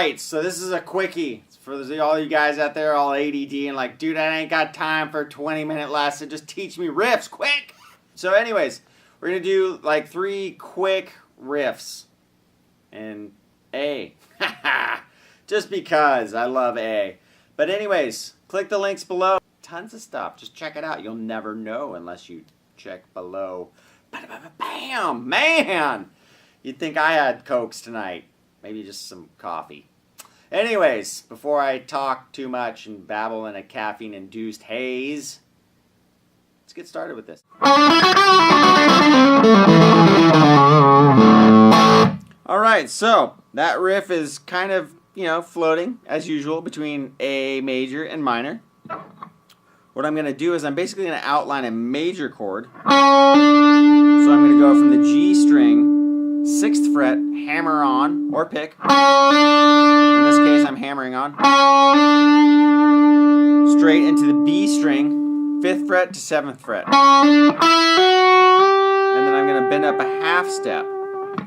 right, so this is a quickie. It's for all you guys out there all ADD and like, dude, I ain't got time for a 20-minute lesson. Just teach me riffs, quick. So anyways, we're going to do like 3 quick riffs in A. Just because I love A. But anyways, click the links below. Tons of stuff. Just check it out. You'll never know unless you check below. Bam! Man! You'd think I had Cokes tonight. Maybe just some coffee. Anyways, before I talk too much and babble in a caffeine-induced haze, let's get started with this. Alright, so that riff is kind of, floating, as usual, between A major and minor. What I'm going to do is I'm basically going to outline a major chord. So I'm going to go from the G string, 6th fret, hammer on, or pick. In this case, I'm hammering on. Straight into the B string, 5th fret to 7th fret. And then I'm going to bend up a half step,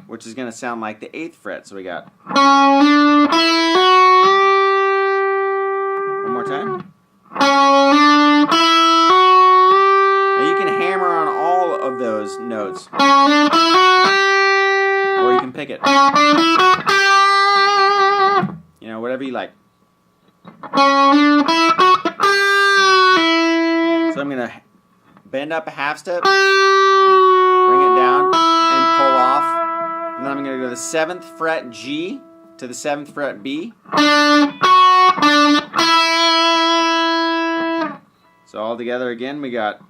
which is going to sound like the 8th fret. So we got... One more time. Now you can hammer on all of those notes. Or you can pick it. Whatever you like. So I'm going to bend up a half step, bring it down, and pull off. And then I'm going to go to the 7th fret G to the 7th fret B. So all together again, we got...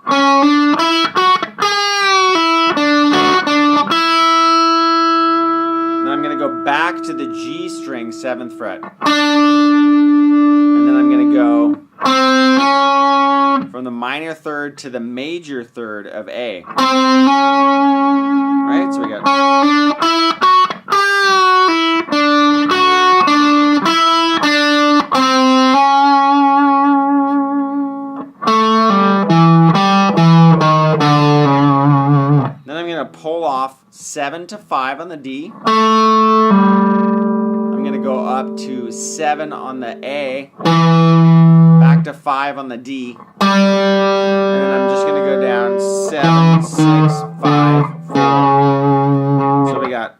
Now I'm going to go back to the G string, 7th fret. And then I'm going to go from the minor third to the major third of A. Alright, so we got... Pull off 7 to 5 on the D. I'm going to go up to 7 on the A, back to 5 on the D, and then I'm just going to go down 7, 6, 5, 4. So we got...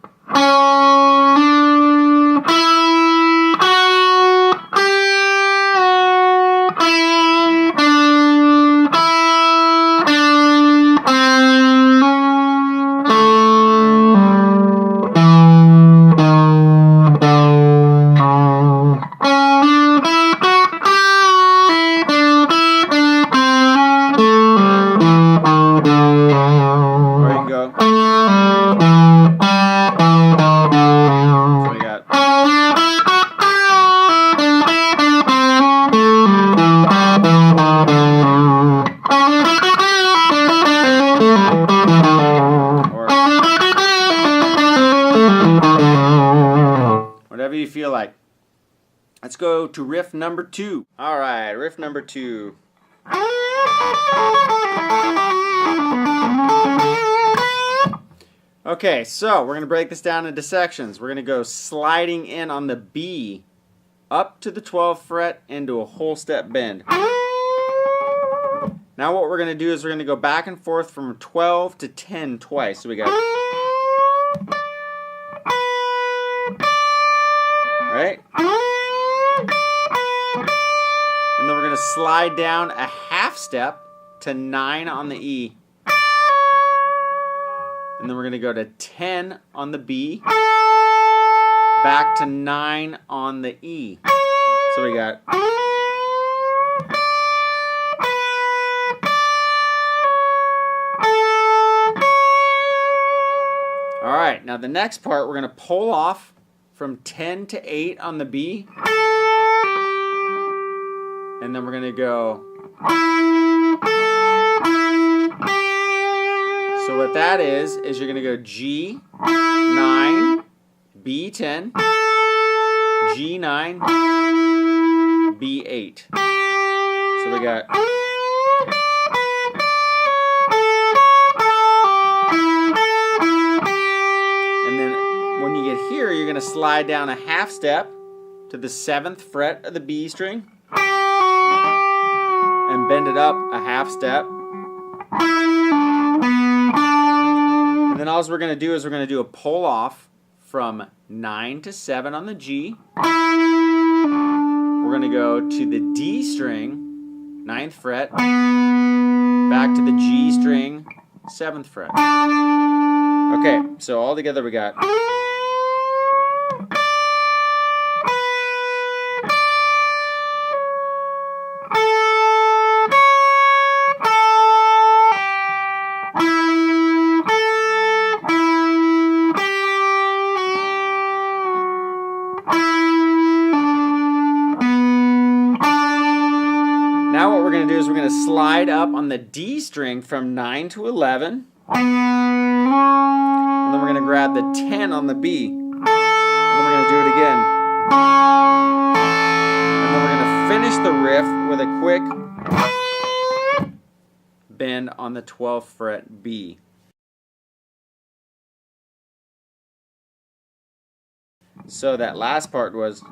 Whatever you feel like. Let's go to riff number 2. Alright, riff number 2. Okay, so we're going to break this down into sections. We're going to go sliding in on the B up to the 12th fret into a whole step bend. Now what we're going to do is we're going to go back and forth from 12 to 10 twice. So we got... Right? And then we're going to slide down a half step to 9 on the E. And then we're going to go to 10 on the B, back to 9 on the E. So we got... Alright, now the next part we're going to pull off from 10 to 8 on the B. And then we're going to go... So what that is you're going to go G, 9, B10, G9, B8. So we got... And then when you get here, you're going to slide down a half step to the 7th fret of the B string and bend it up a half step. And then all we're going to do is we're going to do a pull off from 9 to 7 on the G. We're going to go to the D string, 9th fret, back to the G string, 7th fret. Okay, so all together we got. Now what we're going to do is we're going to slide up on the D string from 9 to 11. And then we're going to grab the 10 on the B. And then we're going to do it again. And then we're going to finish the riff with a quick bend on the 12th fret B. So that last part was.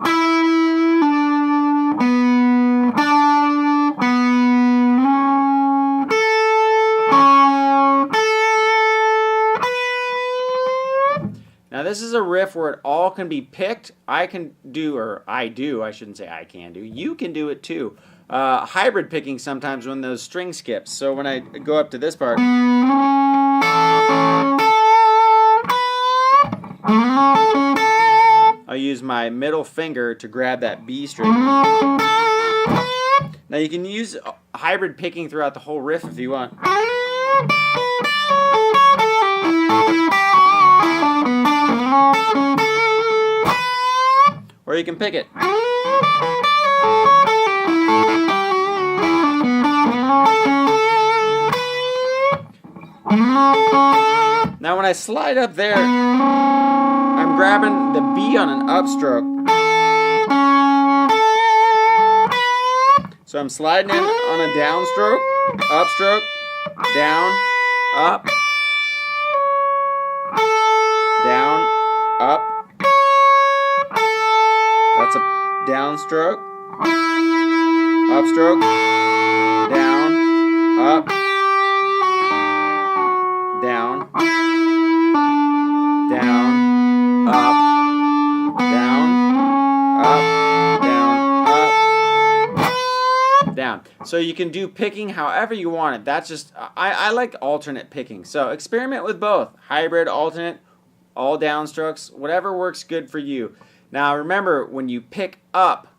Now this is a riff where it all can be picked. I can do, or I do, I shouldn't say I can do. You can do it too. Hybrid picking sometimes when those string skips. So when I go up to this part, I'll use my middle finger to grab that B string. Now you can use hybrid picking throughout the whole riff if you want. Or you can pick it. Now when I slide up there, I'm grabbing the B on an upstroke. So I'm sliding in on a downstroke, upstroke, down, up, down, up. That's a downstroke, upstroke, down, up, down, down, up, down, up, down, up, down. So you can do picking however you want it. That's just, I like alternate picking. So experiment with both. Hybrid, alternate, all downstrokes, whatever works good for you. Now remember, when you pick up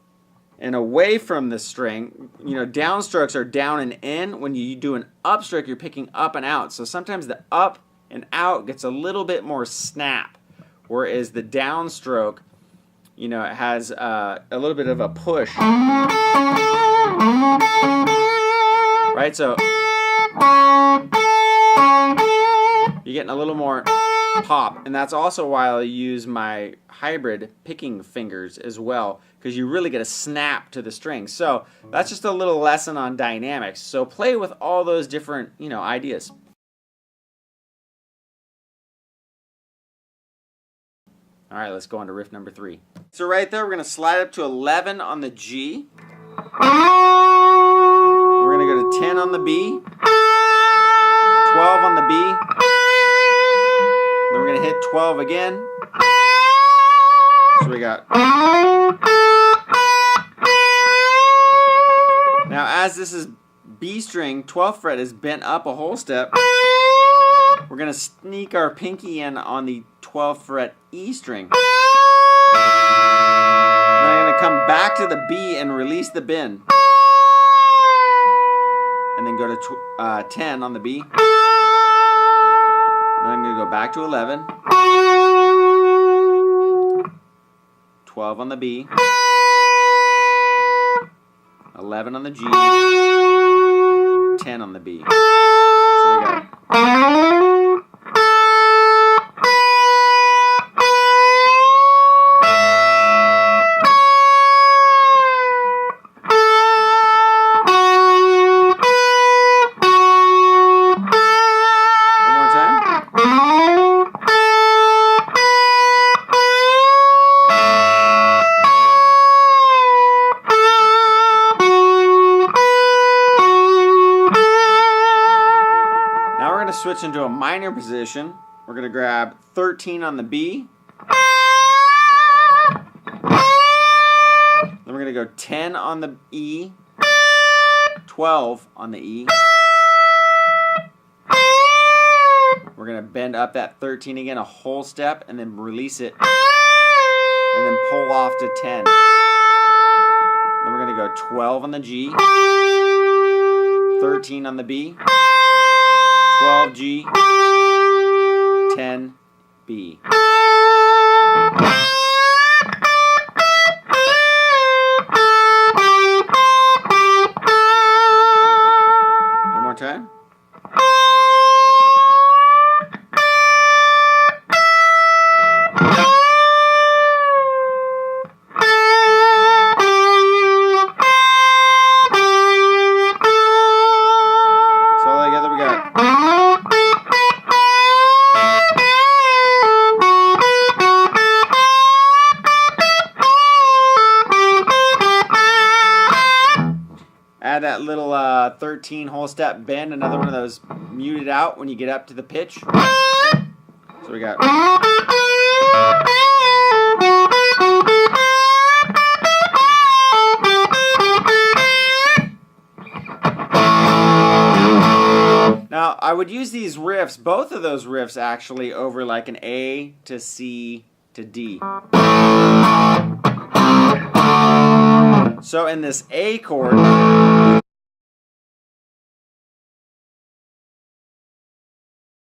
and away from the string, you know, downstrokes are down and in. When you do an upstroke, you're picking up and out. So sometimes the up and out gets a little bit more snap, whereas the downstroke, you know, it has a little bit of a push. Right? So you're getting a little more pop, and that's also why I use my hybrid picking fingers as well, because you really get a snap to the string. So that's just a little lesson on dynamics. So play with all those different, you know, ideas. All right, let's go on to riff number 3. So right there, we're going to slide up to 11 on the G. We're going to go to 10 on the B, 12 on the B. Then we're going to hit 12 again. So we got. Now as this is B string, 12th fret is bent up a whole step. We're going to sneak our pinky in on the 12th fret E string. Then I'm going to come back to the B and release the bend. And then go to 10 on the B. Then I'm going to go back to 11, 12 on the B, 11 on the G, 10 on the B. So we got. going to switch into a minor position. We're going to grab 13 on the B. Then we're going to go 10 on the E, 12 on the E. We're going to bend up that 13 again, a whole step, and then release it, and then pull off to 10. Then we're going to go 12 on the G, 13 on the B, 12 G, 10 B. One more time. So all together we got. Add that little 13 whole step bend, another one of those muted out when you get up to the pitch. So we got. Now, I would use these riffs, both of those riffs actually, over like an A to C to D. So in this A chord,